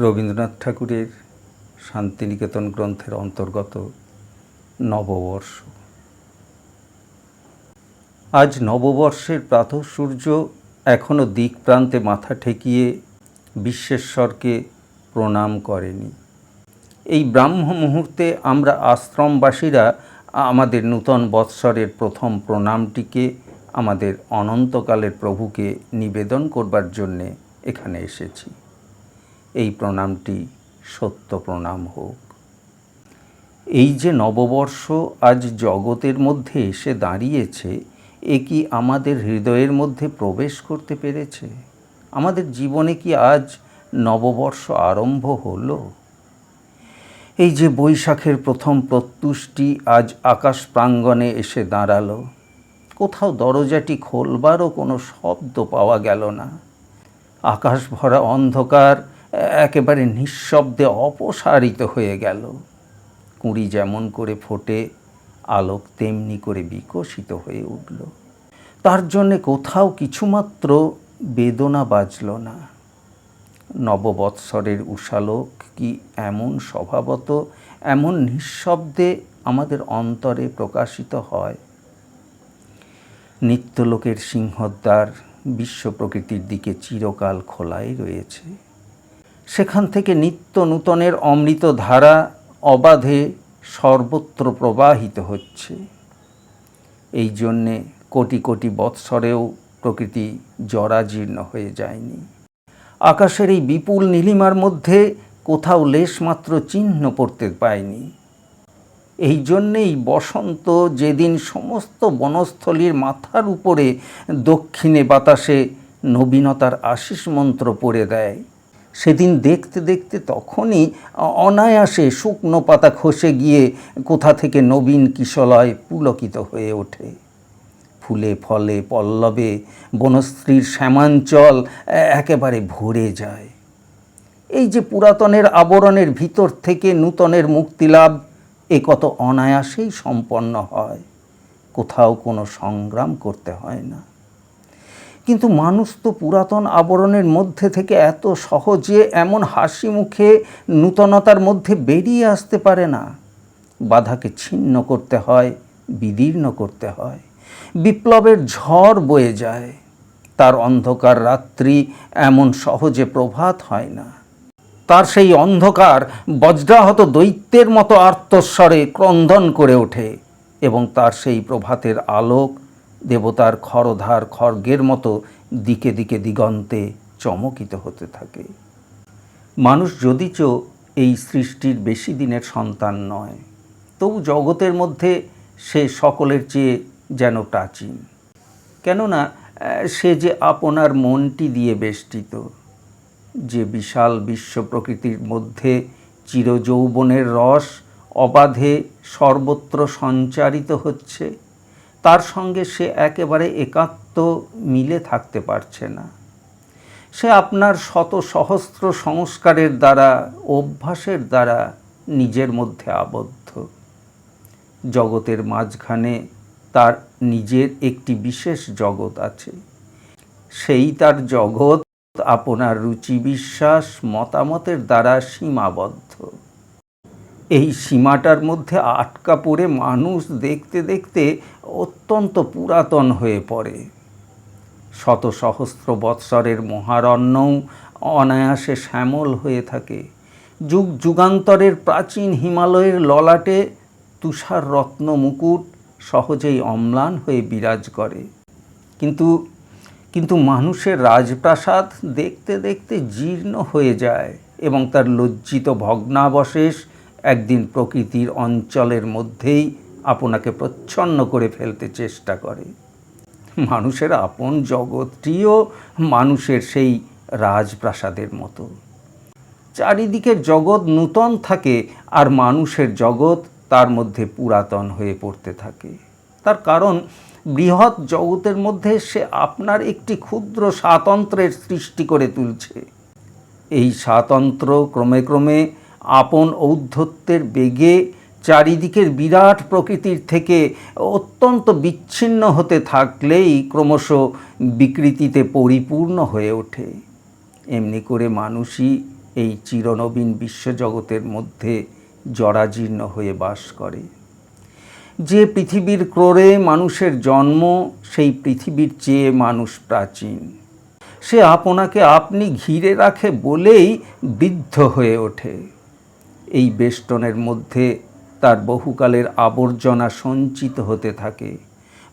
রবীন্দ্রনাথ ঠাকুরের শান্তিনিকেতন গ্রন্থের অন্তর্গত নববর্ষ। আজ নববর্ষের প্রাতঃসূর্য এখনও দিকপ্রান্তে মাথা ঠেকিয়ে বিশ্বেশ্বরকে প্রণাম করেনি। এই ব্রাহ্ম মুহূর্তে আমরা আশ্রমবাসীরা আমাদের নূতন বৎসরের প্রথম প্রণামটিকে আমাদের অনন্তকালের প্রভুকে নিবেদন করবার জন্যে এখানে এসেছি। এই প্রণামটি সত্য প্রণাম হোক। এই যে নববর্ষ আজ জগতের মধ্যে এসে দাঁড়িয়েছে, এ কি আমাদের হৃদয়ের মধ্যে প্রবেশ করতে পেরেছে? আমাদের জীবনে কি আজ নববর্ষ আরম্ভ হলো? এই যে বৈশাখের প্রথম প্রত্যুষটি আজ আকাশ প্রাঙ্গণে এসে দাঁড়ালো, কোথাও দরজাটি খোলবারও কোনো শব্দ পাওয়া গেল না। আকাশ ভরা অন্ধকার একেবারে নিঃশব্দে অপসারিত হয়ে গেল। কুঁড়ি যেমন করে ফোটে, আলোক তেমনি করে বিকশিত হয়ে উঠল। তার জন্যে কোথাও কিছুমাত্র বেদনা বাজল না। নববৎসরের উষালোক কি এমন স্বভাবত, এমন নিঃশব্দে আমাদের অন্তরে প্রকাশিত হয়? নিত্যলোকের সিংহদ্বার বিশ্ব প্রকৃতির দিকে চিরকাল খোলাই রয়েছে। সেখান থেকে নিত্য নূতনের অমৃত ধারা অবাধে সর্বত্র প্রবাহিত হচ্ছে। এই জন্যে কোটি কোটি বৎসরেও প্রকৃতি জরাজীর্ণ হয়ে যায়নি। আকাশের এই বিপুল নীলিমার মধ্যে কোথাও লেশমাত্র চিহ্ন পড়তে পায়নি। এই জন্যেই বসন্ত যেদিন সমস্ত বনস্থলীর মাথার উপরে দক্ষিণে বাতাসে নবীনতার আশীষ মন্ত্র পড়ে দেয়, সেদিন দেখতে দেখতে তখনই অনায়াসে শুকনো পাতা খসে গিয়ে কোথা থেকে নবীন কিশলয় পুলকিত হয়ে ওঠে। ফুলে ফলে পল্লবে বনশ্রীর শ্যামাঞ্চল একেবারে ভরে যায়। এই যে পুরাতনের আবরণের ভিতর থেকে নূতনের মুক্তিলাভ, এ কত অনায়াসেই সম্পন্ন হয়, কোথাও কোনো সংগ্রাম করতে হয় না। কিন্তু মানুষ তো পুরাতন আবরণের মধ্যে থেকে এত সহজে এমন হাসি মুখে নূতনতার মধ্যে বেরিয়ে আসতে পারে না। বাধাকে ছিন্ন করতে হয়, বিদীর্ণ করতে হয়। বিপ্লবের ঝড় বয়ে যায়, তার অন্ধকার রাত্রি এমন সহজে প্রভাত হয় না। তার সেই অন্ধকার বজ্রাহত দৈত্যের মতো আর্তস্বরে ক্রন্দন করে ওঠে এবং তার সেই প্রভাতের আলোক দেবতার খরধার খড়গের মতো দিকে দিকে দিগন্তে চমকিত হতে থাকে। মানুষ যদিচ এই সৃষ্টির বেশি দিনের সন্তান নয়, তবু জগতের মধ্যে সে সকলের চেয়ে যেন প্রাচীন। কেননা সে যে আপনার মনটি দিয়ে বেষ্টিত। যে বিশাল বিশ্ব প্রকৃতির মধ্যে চিরযৌবনের রস অবাধে সর্বত্র সঞ্চারিত হচ্ছে, তার সঙ্গে সে একেবারে একাত্ম মিলে থাকতে পারছে না। সে আপনার শত সহস্র সংস্কারের দ্বারা, অভ্যাসের দ্বারা নিজের মধ্যে আবদ্ধ। জগতের মাঝখানে তার নিজের একটি বিশেষ জগৎ আছে। সেই তার জগৎ আপনার রুচি বিশ্বাস মতামতের দ্বারা সীমাবদ্ধ। এই সীমাটার মধ্যে আটকা পড়ে মানুষ দেখতে দেখতে অত্যন্ত পুরাতন হয়ে পড়ে। শত সহস্র বৎসরের মহারণ্যও অনায়াসে শ্যামল হয়ে থাকে। যুগ যুগান্তরের প্রাচীন হিমালয়ের ললাটে তুষার রত্ন মুকুট সহজেই অম্লান হয়ে বিরাজ করে। কিন্তু মানুষের রাজপ্রাসাদ দেখতে দেখতে জীর্ণ হয়ে যায় এবং তার লজ্জিত ভগ্নাবশেষ একদিন প্রকৃতির অঞ্চলের মধ্যেই আপনাকে প্রচ্ছন্ন করে ফেলতে চেষ্টা করে। মানুষের আপন জগৎটিও মানুষের সেই রাজপ্রাসাদের মতো। চারিদিকের জগৎ নূতন থাকে আর মানুষের জগৎ তার মধ্যে পুরাতন হয়ে পড়তে থাকে। তার কারণ বৃহৎ জগতের মধ্যে সে আপনার একটি ক্ষুদ্র স্বাতন্ত্র্যের সৃষ্টি করে তুলছে। এই স্বাতন্ত্র্য ক্রমে ক্রমে আপন ঔদ্ধত্যের বেগে চারিদিকের বিরাট প্রকৃতির থেকে অত্যন্ত বিচ্ছিন্ন হতে থাকলেই ক্রমশ বিকৃতিতে পরিপূর্ণ হয়ে ওঠে। এমনি করে মানুষই এই চিরনবীন বিশ্বজগতের মধ্যে জরাজীর্ণ হয়ে বাস করে। যে পৃথিবীর ক্রোড়ে মানুষের জন্ম, সেই পৃথিবীর চেয়ে মানুষ প্রাচীন। সে আপনাকে আপনি ঘিরে রাখে বলেই বিদ্ধ হয়ে ওঠে। এই বেষ্টনের মধ্যে তার বহুকালের আবর্জনা সঞ্চিত হতে থাকে।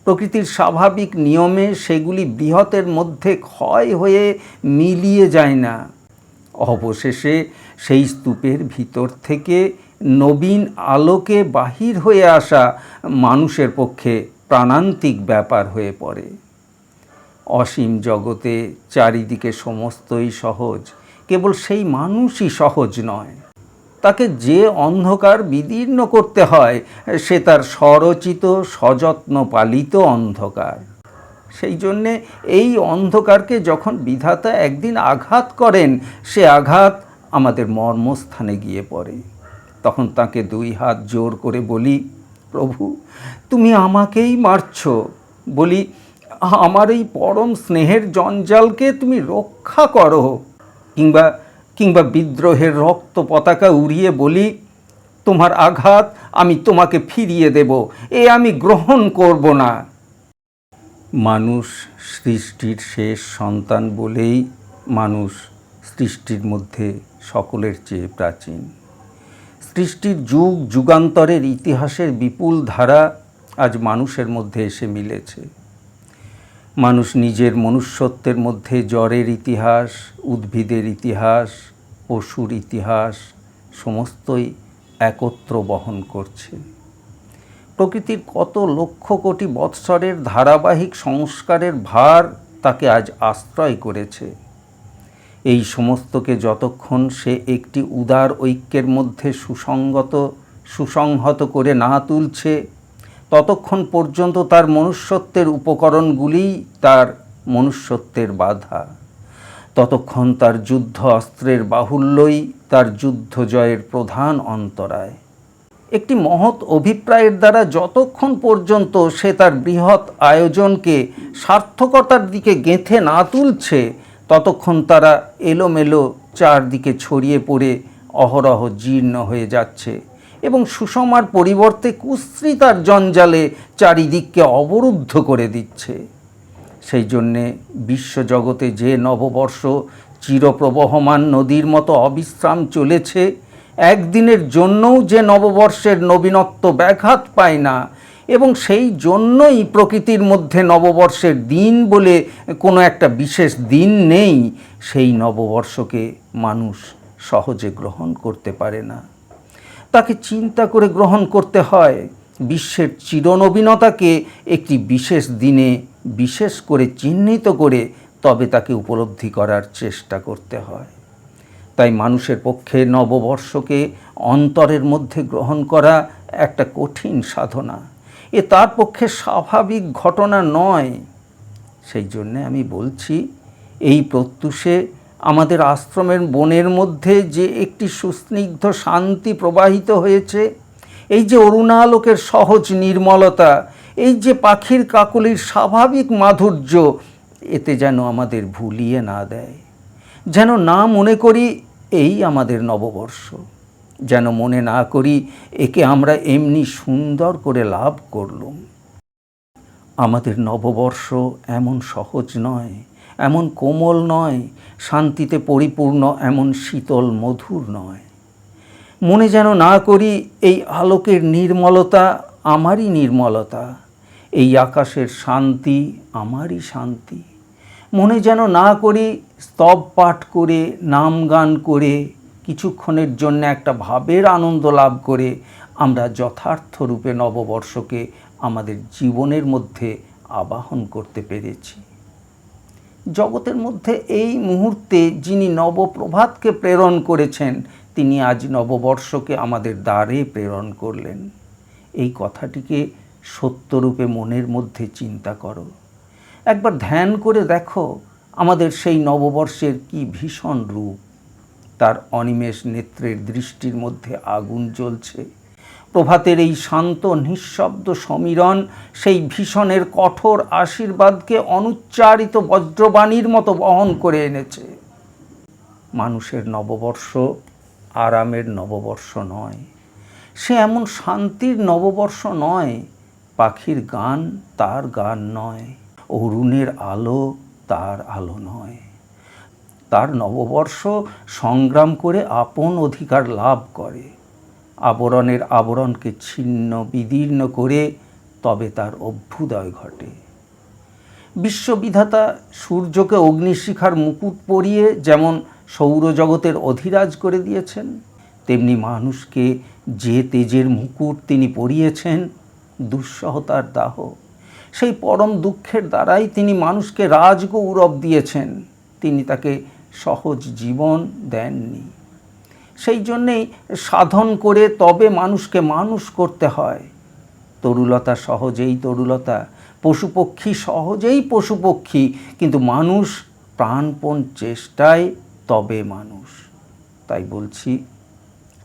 প্রকৃতির স্বাভাবিক নিয়মে সেগুলি বৃহতের মধ্যে ক্ষয় হয়ে মিলিয়ে যায় না। অবশেষে সেই স্তূপের ভিতর থেকে নবীন আলোকে বাহির হয়ে আসা মানুষের পক্ষে প্রাণান্তিক ব্যাপার হয়ে পড়ে। অসীম জগতে চারিদিকে সমস্তই সহজ, কেবল সেই মানুষই সহজ নয়। তাকে যে অন্ধকার বিদীর্ণ করতে হয় সে তার স্বরচিত সযত্ন পালিত অন্ধকার। সেই জন্যে এই অন্ধকারকে যখন বিধাতা একদিন আঘাত করেন, সে আঘাত আমাদের মর্মস্থানে গিয়ে পড়ে। তখন তাকে দুই হাত জোর করে বলি, প্রভু তুমি আমাকেই মারছ, বলি আমার এই পরম স্নেহের জঞ্জালকে তুমি রক্ষা করো। কিংবা বিদ্রোহের রক্ত পতাকা উড়িয়ে বলি, তোমার আঘাত আমি তোমাকে ফিরিয়ে দেব, এ আমি গ্রহণ করব না। মানুষ সৃষ্টির শেষ সন্তান বলেই মানুষ সৃষ্টির মধ্যে সকলের চেয়ে প্রাচীন। সৃষ্টির যুগ যুগান্তরের ইতিহাসের বিপুল ধারা আজ মানুষের মধ্যে এসে মিলেছে। মানুষ নিজের মনুষ্যত্বের মধ্যে জ্বরের ইতিহাস, উদ্ভিদের ইতিহাস, পশুর ইতিহাস সমস্তই একত্র বহন করছে। প্রকৃতির কত লক্ষ কোটি বৎসরের ধারাবাহিক সংস্কারের ভার তাকে আজ আশ্রয় করেছে। এই সমস্তকে যতক্ষণ সে একটি উদার ঐক্যের মধ্যে সুসংহত করে না তুলছে, ততক্ষণ পর্যন্ত তার মনুষ্যত্বের উপকরণগুলিই তার মনুষ্যত্বের বাধা। ততক্ষণ তার যুদ্ধ অস্ত্রের বাহুল্যই তার যুদ্ধ জয়ের প্রধান অন্তরায়। একটি মহৎ অভিপ্রায়ের দ্বারা যতক্ষণ পর্যন্ত সে তার বৃহৎ আয়োজনকে সার্থকতার দিকে গেঁথে না তুলছে, ততক্ষণ তারা এলোমেলো চারদিকে ছড়িয়ে পড়ে অহরহ জীর্ণ হয়ে যাচ্ছে এবং সুষমার পরিবর্তে কুশ্রিতার জঞ্জালে চারিদিককে অবরুদ্ধ করে দিচ্ছে। সেই জন্যে বিশ্বজগতে যে নববর্ষ চিরপ্রবহমান নদীর মতো অবিশ্রাম চলেছে, একদিনের জন্যও যে নববর্ষের নবীনত্ব ব্যাঘাত পায় না, এবং সেই জন্যই প্রকৃতির মধ্যে নববর্ষের দিন বলে কোনো একটা বিশেষ দিন নেই, সেই নববর্ষকে মানুষ সহজে গ্রহণ করতে পারে না। তাকে চিন্তা করে গ্রহণ করতে হয়। বিশ্বের চিরনবীনতাকে একটি বিশেষ দিনে বিশেষ করে চিহ্নিত করে তবে তাকে উপলব্ধি করার চেষ্টা করতে হয়। তাই মানুষের পক্ষে নববর্ষকে অন্তরের মধ্যে গ্রহণ করা একটা কঠিন সাধনা। এ তার পক্ষে স্বাভাবিক ঘটনা নয়। সেই জন্যে আমি বলছি, এই প্রত্যুষে আমাদের আশ্রমের বনের মধ্যে যে একটি সুস্নিগ্ধ শান্তি প্রবাহিত হয়েছে, এই যে অরুণালোকের সহজ নির্মলতা, এই যে পাখির কাকলির স্বাভাবিক মাধুর্য, এতে যেন আমাদের ভুলিয়ে না দেয়। যেন না মনে করি এই আমাদের নববর্ষ, যেন মনে না করি একে আমরা এমনি সুন্দর করে লাভ করলুম। আমাদের নববর্ষ এমন সহজ নয়, এমন কোমল নয়, শান্তিতে পরিপূর্ণ এমন শীতল মধুর নয়। মনে যেন না করি এই আলোকের নির্মলতা আমারই নির্মলতা, এই আকাশের শান্তি আমারই শান্তি। মনে যেন না করি স্তব পাঠ করে, নাম গান করে, কিছুক্ষণের জন্য একটা ভাবের আনন্দ লাভ করে আমরা যথার্থ রূপে নববর্ষকে আমাদের জীবনের মধ্যে আবাহন করতে পেরেছি। জগতের মধ্যে এই মুহূর্তে যিনি নবপ্রভাতকে প্রেরণ করেছেন, তিনি আজ নববর্ষকে আমাদের দ্বারে প্রেরণ করলেন। এই কথাটিকে সত্যরূপে মনের মধ্যে চিন্তা করো। একবার ধ্যান করে দেখো আমাদের সেই নববর্ষের কি ভীষণ রূপ। তার অনিমেষ নেত্রের দৃষ্টির মধ্যে আগুন জ্বলছে। প্রভাতের এই শান্ত নিঃশব্দ সমীরণ সেই ভীষণের কঠোর আশীর্বাদকে অনুচ্চারিত বজ্রবাণীর মতো বহন করে এনেছে। মানুষের নববর্ষ আরামের নববর্ষ নয়, সে এমন শান্তির নববর্ষ নয়। পাখির গান তার গান নয়, অরুণের আলো তার আলো নয়। তার নববর্ষ সংগ্রাম করে আপন অধিকার লাভ করে, আবরণের আবরণকে ছিন্ন বিদীর্ণ করে তবে তার অভ্যুদয় ঘটে। বিশ্ববিধাতা সূর্যকে অগ্নিশিখার মুকুট পরিয়ে যেমন সৌরজগতের অধিরাজ করে দিয়েছেন, তেমনি মানুষকে যে তেজের মুকুট তিনি পরিয়েছেন, দুঃসহতার দাহ, সেই পরম দুঃখের দ্বারাই তিনি মানুষকে রাজগৌরব দিয়েছেন। তিনি তাকে সহজ জীবন দেননি। সেই জন্যেই সাধন করে তবে মানুষকে মানুষ করতে হয়। তরুলতা সহজেই তরুলতা, পশুপক্ষী সহজেই পশুপক্ষী, কিন্তু মানুষ প্রাণপণ চেষ্টায় তবে মানুষ। তাই বলছি,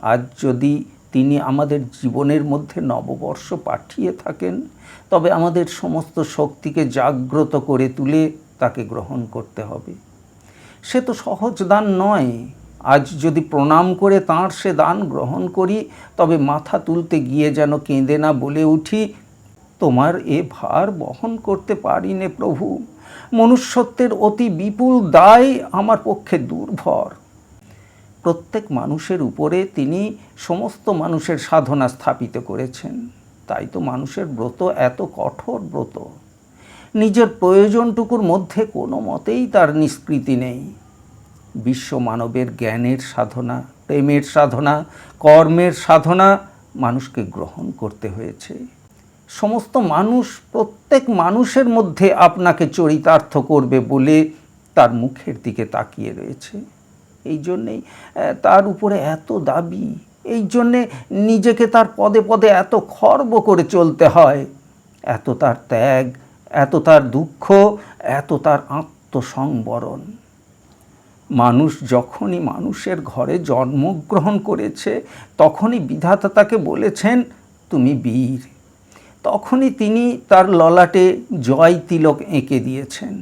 আজ যদি তিনি আমাদের জীবনের মধ্যে নববর্ষ পাঠিয়ে থাকেন, তবে আমাদের সমস্ত শক্তিকে জাগ্রত করে তুলে তাকে গ্রহণ করতে হবে। সে তো সহজ দান নয়। আজ যদি প্রণাম করে তাঁর সে দান গ্রহণ করি, তবে মাথা তুলতে গিয়ে যেন কেঁদে না বলে উঠি, তোমার এ ভার বহন করতে পারি নে প্রভু, মনুষ্যত্বের অতি বিপুল দায় আমার পক্ষে দুর্ভর। প্রত্যেক মানুষের উপরে তিনি সমস্ত মানুষের সাধনা স্থাপিত করেছেন। তাই তো মানুষের ব্রত এত কঠোর ব্রত। নিজের প্রয়োজনটুকুর মধ্যে কোনো মতেই তার নিষ্কৃতি নেই। বিশ্ব মানবের জ্ঞানের সাধনা, প্রেমের সাধনা, কর্মের সাধনা মানুষকে গ্রহণ করতে হয়েছে। সমস্ত মানুষ, প্রত্যেক মানুষের মধ্যে আপনাকে চরিতার্থ করবে বলে তার মুখের দিকে তাকিয়ে রয়েছে। এই জন্যেই তার উপরে এত দাবি, এই জন্যে নিজেকে তার পদে পদে এত খর্ব করে চলতে হয়। এত তার ত্যাগ, এত তার দুঃখ, এত তার আত্মসংবরণ। মানুষ যখনই মানুষের ঘরে জন্মগ্রহণ করেছে, তখনই বিধাতা তাকে বলেছেন, তুমি বীর। তখনই তিনি তার ললাটে জয় তিলক এঁকে দিয়েছেন।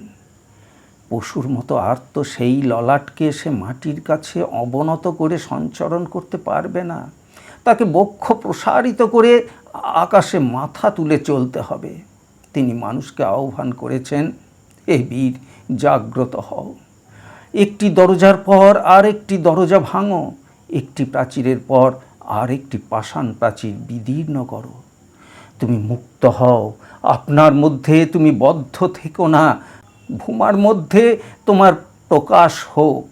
পশুর মতো আর্ত সেই ললাটকে সে মাটির কাছে অবনত করে সঞ্চরণ করতে পারবে না। তাকে বক্ষ প্রসারিত করে আকাশে মাথা তুলে চলতে হবে। তিনি মানুষকে আহ্বান করেছেন, হে বীর, জাগ্রত হও। একটি দরজার পর আর একটি দরজা ভাঙো, একটি প্রাচীরের পর আর একটি পাষাণ প্রাচীর বিদীর্ণ করো। তুমি মুক্ত হও, আপনার মধ্যে তুমি বদ্ধ থেকো না, ভূমার মধ্যে তোমার প্রকাশ হোক।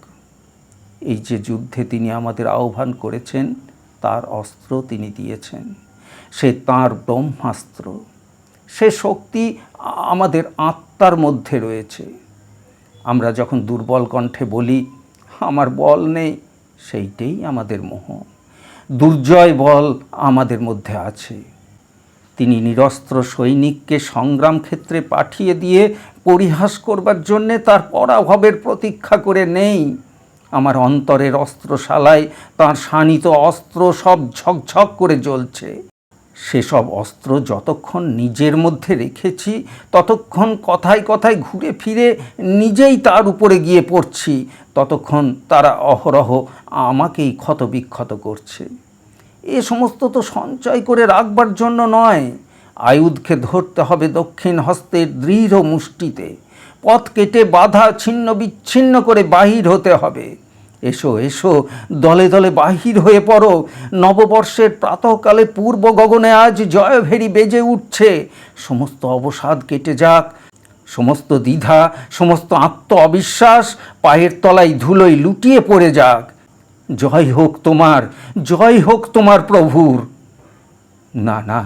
এই যে যুদ্ধে তিনি আমাদের আহ্বান করেছেন, তার অস্ত্র তিনি দিয়েছেন। সে তাঁর ব্রহ্মাস্ত্র। সে শক্তি আমাদের আত্মার মধ্যে রয়েছে। আমরা যখন দুর্বল কণ্ঠে বলি, আমার বল নেই, সেইটাই আমাদের মোহ। দুর্জয় বল আমাদের মধ্যে আছে। তিনি নিরস্ত্র সৈনিককে সংগ্রাম ক্ষেত্রে পাঠিয়ে দিয়ে পরিহাস করবার জন্যে তার পরাভবের প্রতীক্ষা করে নেই। আমার অন্তরের অস্ত্রশালায় তাঁর শানিত অস্ত্র সব ঝকঝক করে জ্বলছে। সেসব অস্ত্র যতক্ষণ নিজের মধ্যে রেখেছি, ততক্ষণ কথায় কথায় ঘুরে ফিরে নিজেই তার উপরে গিয়ে পড়ছি, ততক্ষণ তারা অহরহ আমাকেই ক্ষতবিক্ষত করছে। এ সমস্ত তো সঞ্চয় করে রাখবার জন্য নয়। আয়ুধকে ধরতে হবে দক্ষিণ হস্তের দৃঢ় মুষ্টিতে। পথ কেটে বাধা ছিন্ন বিচ্ছিন্ন করে বাহির হতে হবে। এসো এসো, দলে দলে বাহির হয়ে পড়ো। নববর্ষের প্রাতঃকালে পূর্ব গগনে আজ জয়ভেরী বেজে উঠছে। সমস্ত অবসাদ কেটে যাক, সমস্ত দ্বিধা, সমস্ত আত্ম অবিশ্বাস পায়ের তলায় ধুলোয় লুটিয়ে পড়ে যাক। জয় হোক তোমার, জয় হোক তোমার প্রভুর। না না,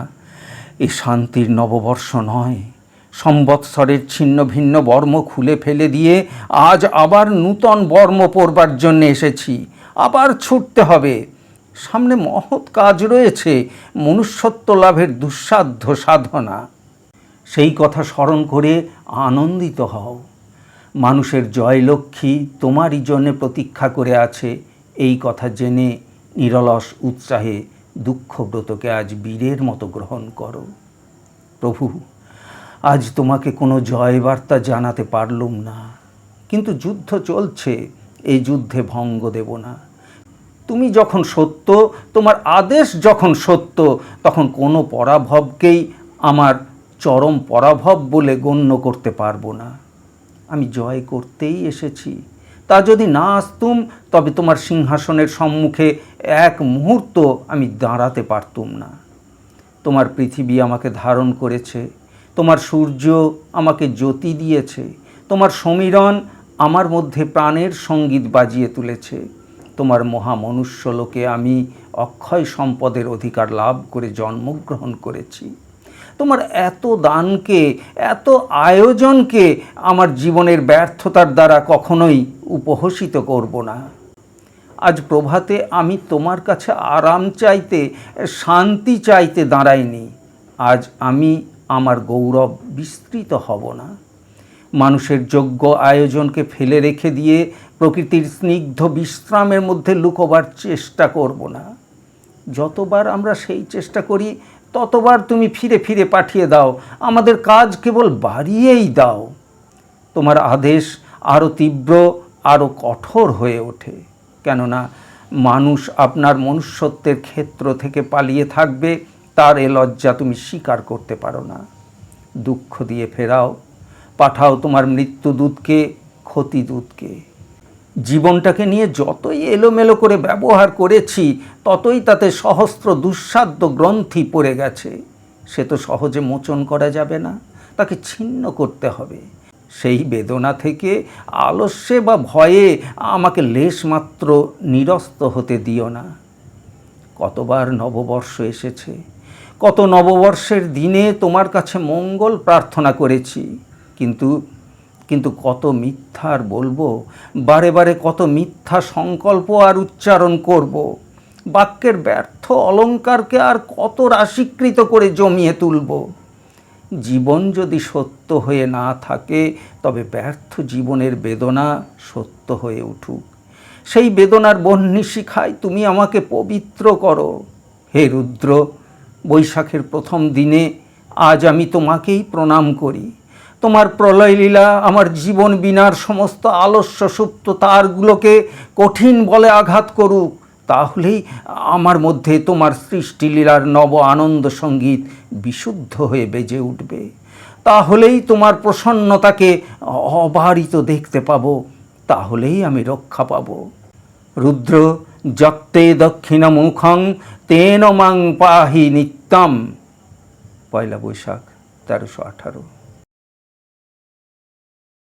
এ শান্তির নববর্ষ নয়। সম্বৎসরের ছিন্ন ভিন্ন বর্ম খুলে ফেলে দিয়ে আজ আবার নূতন বর্ম পরবার জন্য এসেছি। আবার ছুটতে হবে। সামনে মহৎ কাজ রয়েছে, মনুষ্যত্ব লাভের দুঃসাধ্য সাধনা। সেই কথা স্মরণ করে আনন্দিত হও। মানুষের জয়লক্ষ্মী তোমারই জন্যে প্রতীক্ষা করে আছে, এই কথা জেনে নিরলস উৎসাহে দুঃখব্রতকে আজ বীরের মতো গ্রহণ করো। প্রভু, আজ তোমাকে কোনো জয়বার্তা জানাতে পারলুম না, কিন্তু যুদ্ধ চলছে, এই যুদ্ধে ভঙ্গ দেব না। তুমি যখন সত্য, তোমার আদেশ যখন সত্য, তখন কোনো পরাভবকেই আমার চরম পরাভব বলে গণ্য করতে পারবো না। আমি জয় করতেই এসেছি। তা যদি না আসতুম, তবে তোমার সিংহাসনের সম্মুখে এক মুহূর্ত আমি দাঁড়াতে পারতুম না। তোমার পৃথিবী আমাকে ধারণ করেছে, তোমার সূর্য আমাকে জ্যোতি দিয়েছে, তোমার সমীরণ আমার মধ্যে প্রাণের সঙ্গীত বাজিয়ে তুলেছে। তোমার মহামনুষ্যলোকে আমি অক্ষয় সম্পদের অধিকার লাভ করে জন্মগ্রহণ করেছি। তোমার এত দানকে, এত আয়োজনকে আমার জীবনের ব্যর্থতার দ্বারা কখনোই উপহসিত করব না। আজ প্রভাতে আমি তোমার কাছে আরাম চাইতে, শান্তি চাইতে দাঁড়াইনি। আজ আমি আমার গৌরব বিস্তৃত হব না। মানুষের যোগ্য আয়োজনকে ফেলে রেখে দিয়ে প্রকৃতির স্নিগ্ধ বিশ্রামের মধ্যে লুকোবার চেষ্টা করব না। যতবার আমরা সেই চেষ্টা করি, ততবার তুমি ফিরে ফিরে পাঠিয়ে দাও, আমাদের কাজ কেবল বাড়িয়েই দাও। তোমার আদেশ আরও তীব্র, আরও কঠোর হয়ে ওঠে। কেননা মানুষ আপনার মনুষ্যত্বের ক্ষেত্র থেকে পালিয়ে থাকবে, তার এ লজ্জা তুমি স্বীকার করতে পারো না। দুঃখ দিয়ে ফেরাও, পাঠাও তোমার মৃত্যুদূতকে, ক্ষতিদূতকে। জীবনটাকে নিয়ে যতই এলোমেলো করে ব্যবহার করেছি, ততই তাতে সহস্র দুঃসাধ্য গ্রন্থি পড়ে গেছে। সে তো সহজে মোচন করা যাবে না, তাকে ছিন্ন করতে হবে। সেই বেদনা থেকে আলস্যে বা ভয়ে আমাকে লেশমাত্র নিরস্ত হতে দিও না। কতবার নববর্ষ এসেছে, কত নববর্ষের দিনে তোমার কাছে মঙ্গল প্রার্থনা করেছি, কিন্তু কত মিথ্যা আর বলবো, বারে বারে কত মিথ্যা সংকল্প আর উচ্চারণ করব। বাক্যের ব্যর্থ অলঙ্কারকে আর কত রাশিকৃত করে জমিয়ে তুলব। জীবন যদি সত্য হয়ে না থাকে, তবে ব্যর্থ জীবনের বেদনা সত্য হয়ে উঠুক। সেই বেদনার বহ্নি শিখায় তুমি আমাকে পবিত্র করো। হে রুদ্র, বৈশাখের প্রথম দিনে আজ আমি তোমাকেই প্রণাম করি। তোমার প্রলয়লীলা আমার জীবন বিনার সমস্ত আলস্য সুপ্ত তারগুলোকে কঠিন বলে আঘাত করুক। তাহলেই আমার মধ্যে তোমার সৃষ্টিলীলার নব আনন্দ সঙ্গীত বিশুদ্ধ হয়ে বেজে উঠবে। তাহলেই তোমার প্রসন্নতাকে অবারিত দেখতে পাবো, তাহলেই আমি রক্ষা পাব। রুদ্র, যক্তে দক্ষিণমুখং তেন মাং পাহি নিত্যম। পয়লা বৈশাখ 1318।